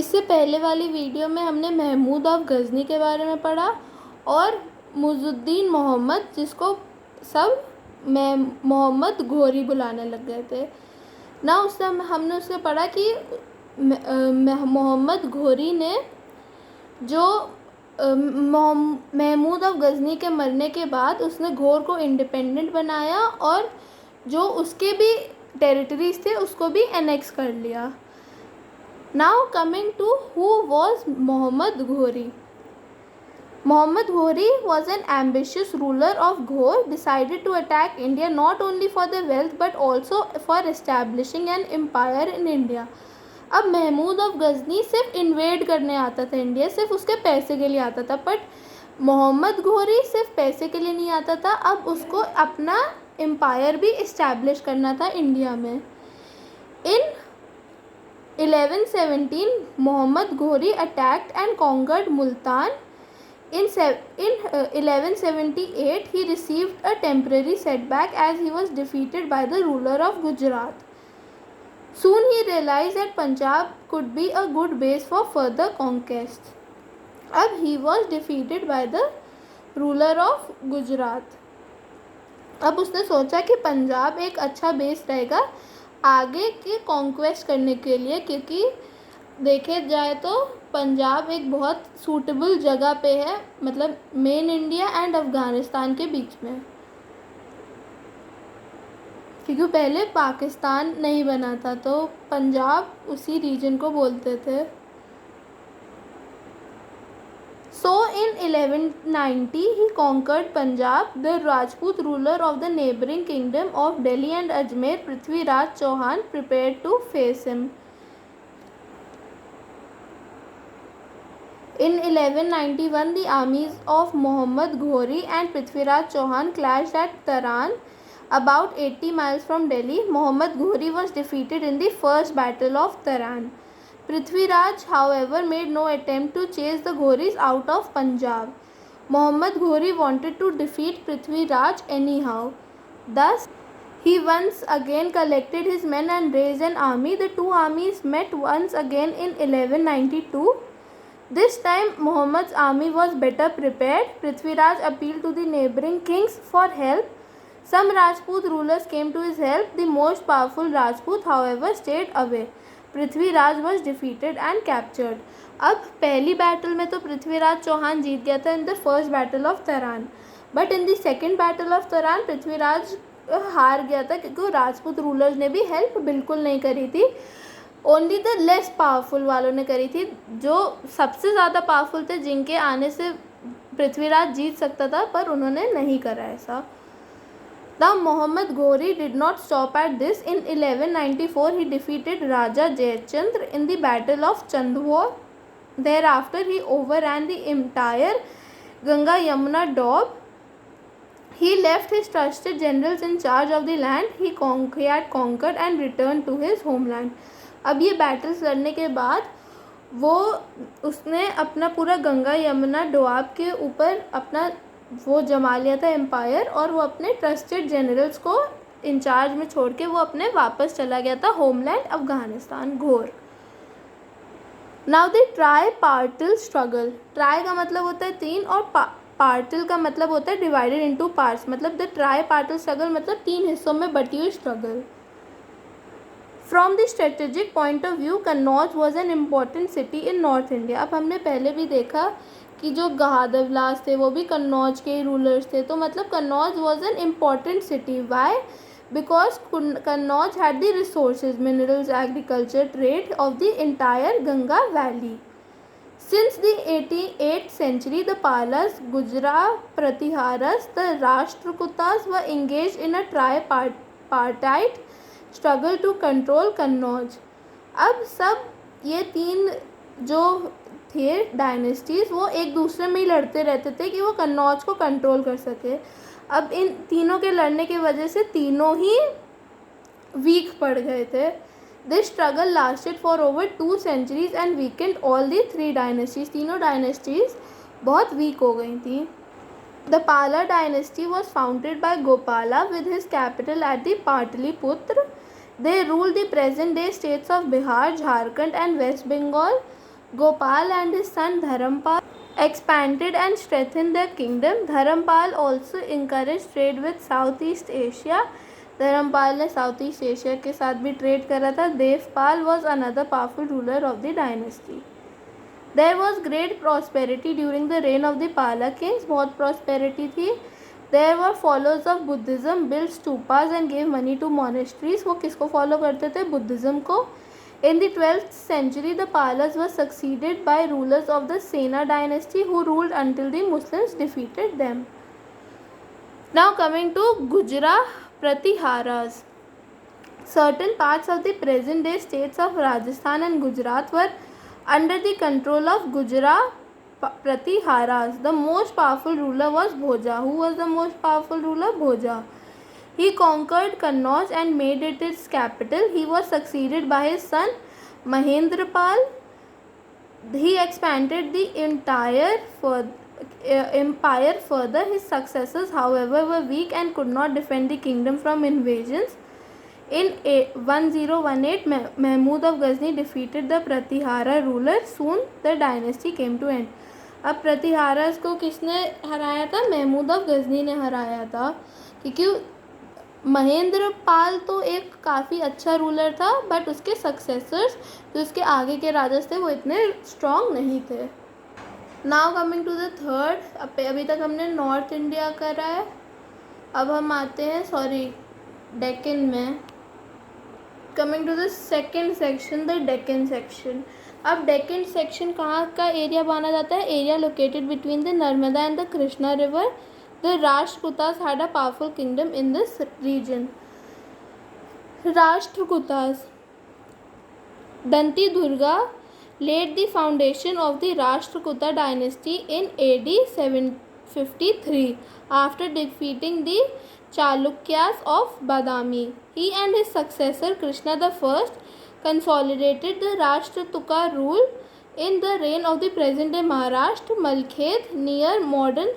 इससे पहले वाली वीडियो में हमने महमूद ऑफ गज़नी के बारे में पढ़ा और मुइज़ुद्दीन मोहम्मद, जिसको सब मोहम्मद घोरी बुलाने लग गए थे ना। उससे हमने उससे पढ़ा कि मोहम्मद घोरी ने जो महमूद ऑफ गज़नी के मरने के बाद उसने घोर को इंडिपेंडेंट बनाया और जो उसके भी टेरिटरीज थे उसको भी एनेक्स कर लिया। Now coming to who was Muhammad Ghori. Muhammad Ghori was an ambitious ruler of Ghor, decided to attack India not only for the wealth but also for establishing an empire in India. अब Mahmood of Ghazni सिर्फ invade करने आता था India, सिर्फ उसके पैसे के लिए आता था, बट मोहम्मद घोरी सिर्फ पैसे के लिए नहीं आता था, अब उसको अपना एम्पायर भी इस्टेब्लिश करना था इंडिया में। इन 1117 Muhammad Ghori attacked and conquered Multan. In 1178, he received a temporary setback as he was defeated by the ruler of Gujarat. Soon he realized that Punjab could be a good base for further conquest. अब he was defeated by the ruler of Gujarat. अब उसने सोचा कि पंजाब एक अच्छा base रहेगा आगे की कॉन्क्वेस्ट करने के लिए, क्योंकि देखे जाए तो पंजाब एक बहुत सूटेबल जगह पे है, मतलब मेन इंडिया एंड अफ़गानिस्तान के बीच में, क्योंकि पहले पाकिस्तान नहीं बना था तो पंजाब उसी रीजन को बोलते थे। So in 1190 he conquered Punjab. The Rajput ruler of the neighboring kingdom of Delhi and Ajmer, Prithviraj Chauhan, prepared to face him. In 1191, the armies of Muhammad Ghori and Prithviraj Chauhan clashed at Taran, about 80 miles from Delhi. Muhammad Ghori was defeated in the first battle of Taran. Prithviraj, however, made no attempt to chase the Ghoris out of Punjab. Muhammad Ghori wanted to defeat Prithviraj anyhow. Thus, he once again collected his men and raised an army. The two armies met once again in 1192. This time Muhammad's army was better prepared. Prithviraj appealed to the neighboring kings for help. Some Rajput rulers came to his help. The most powerful Rajput, however, stayed away. Prithviraj was defeated and captured. अब पहली battle में तो पृथ्वीराज चौहान जीत गया था in the first battle of Tarain, but in the second battle of Tarain Prithviraj हार गया था क्योंकि राजपूत रूलर्स ने भी हेल्प बिल्कुल नहीं करी थी, ओनली द लेस पावरफुल वालों ने करी थी। जो सबसे ज़्यादा पावरफुल थे जिनके आने से पृथ्वीराज जीत सकता था, पर उन्होंने नहीं करा ऐसा। Now Muhammad Ghori did not stop at this. In 1194 he defeated Raja Jayachandra in the battle of Chandwar. Thereafter he overran the entire Ganga Yamuna Doab. He left his trusted generals in charge of the land he had conquered and returned to his homeland. अब ये battles लड़ने के बाद वो उसने अपना पूरा गंगा यमुना डोआब के ऊपर अपना वो जमा लिया था एम्पायर, और वो अपने ट्रस्टेड जनरल्स को इंचार्ज में छोड़ के वो अपने वापस चला गया था होमलैंड अफ़गानिस्तान, घोर। Now the try portal struggle. Try का मतलब होता है तीन और पार्टल का मतलब होता है डिवाइडेड इनटू पार्ट्स, मतलब द ट्राई पार्टल स्ट्रगल मतलब तीन हिस्सों में बटी हुई struggle. From the strategic point of view Kannauj was an important city in north India. अब हमने पहले भी देखा कि जो गहादवलास थे वो भी कन्नौज के रूलर्स थे, तो मतलब Kannauj was an important city. Why? Because Kannauj had the resources, minerals, agriculture, trade of the entire Ganga valley. Since the 88th century the Palas, Gujra Pratiharas, the Rashtrakutas were engaged in a tripartite struggle to control Kannauj. अब सब ये तीन जो थे dynasties वो एक दूसरे में ही लड़ते रहते थे कि वो कन्नौज को कंट्रोल कर सके। अब इन तीनों के लड़ने की वजह से तीनों ही वीक पड़ गए थे। This struggle lasted for over 2 centuries and weekend all the 3 dynasties. तीनों डायनेस्टीज़ बहुत वीक हो गई थी। द पाला dynasty was founded by Gopala with his capital at the Pataliputra. They ruled the present-day states of Bihar, Jharkhand and West Bengal. Gopal and his son Dharampal expanded and strengthened their kingdom. Dharampal also encouraged trade with Southeast Asia. Dharmapala ने south east Asia के साथ भी trade करा था. Devpal was another powerful ruler of the dynasty. There was great prosperity during the reign of the Pala kings. बहुत prosperity थी. There were followers of Buddhism built stupas and gave money to monasteries. वो किसको follow करते थे? Buddhism को. In the 12th century, the Palas were succeeded by rulers of the Sena dynasty who ruled until the Muslims defeated them. Now coming to Gujarat Pratiharas. Certain parts of the present day states of Rajasthan and Gujarat were under the control of Gujarat Pratiharas. The most powerful ruler was Bhoja. Who was the most powerful ruler? Bhoja. He conquered Kannauj and made it its capital. He was succeeded by his son Mahendrapal. He expanded the empire further. His successors, however, were weak and could not defend the kingdom from invasions. In 1018, Mahmud of Ghazni defeated the Pratihara ruler. Soon the dynasty came to end. अब प्रतिहारस को किसने हराया था? Mahmood of Ghazni ने हराया था, क्योंकि महेंद्र पाल तो एक काफ़ी अच्छा रूलर था, बट उसके सक्सेसर्स जो उसके आगे के राजास थे वो इतने स्ट्रॉन्ग नहीं थे. Now coming to the third. अभी तक हमने नॉर्थ इंडिया करा है. अब हम आते हैं डेक्कन में. Coming to the second section, the Deccan section. अब डेक्कन सेक्शन कहाँ का एरिया माना जाता है? Area located between the Narmada and the Krishna river. The Rashtrakutas had a powerful kingdom in this region. Rashtrakutas. Danti Durga laid the foundation of the Rashtrakuta dynasty in AD 753 after defeating the Chalukyas of Badami. He and his successor Krishna I consolidated the Rashtrakuta rule in the reign of the present-day Maharashtra. Malkhed near modern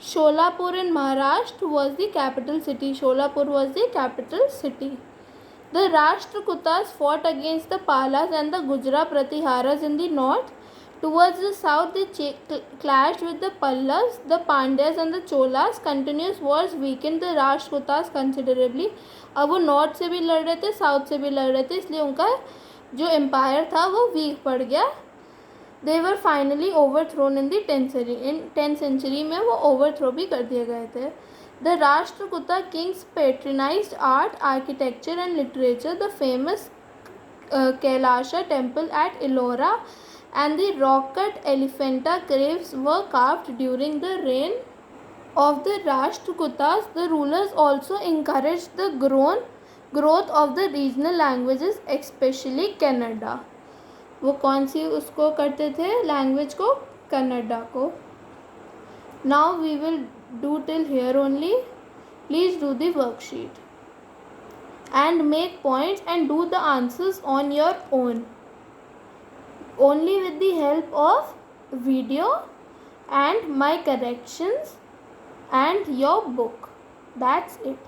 Sholapur in Maharashtra was the capital city. Sholapur was the capital city. The Rashtrakutas fought against the Palas and the Gujarat Pratiharas in the north. Towards the south, they clashed with the Pallavas, the Pandyas and the Cholas. Continuous wars weakened the Rashtrakutas considerably. अब वो north से भी लड़ रहे थे, south से भी लड़ रहे थे, इसलिए उनका जो एम्पायर था वो वीक पड़ गया. They were finally overthrown in the 10th century. In 10th century में वो overthrow भी कर दिए गए थे. The Rashtrakuta kings patronized art, architecture and literature. The famous Kailasha temple at Ellora and the rock-cut Elephanta caves were carved during the reign of the Rashtrakutas. The rulers also encouraged the growth of the regional languages, especially Kannada. वो कौन सी उसको करते थे language को? कन्नड़ा को. Now we will do till here only. Please do the worksheet and make points and do the answers on your own, only with the help of video and my corrections and your book. That's it.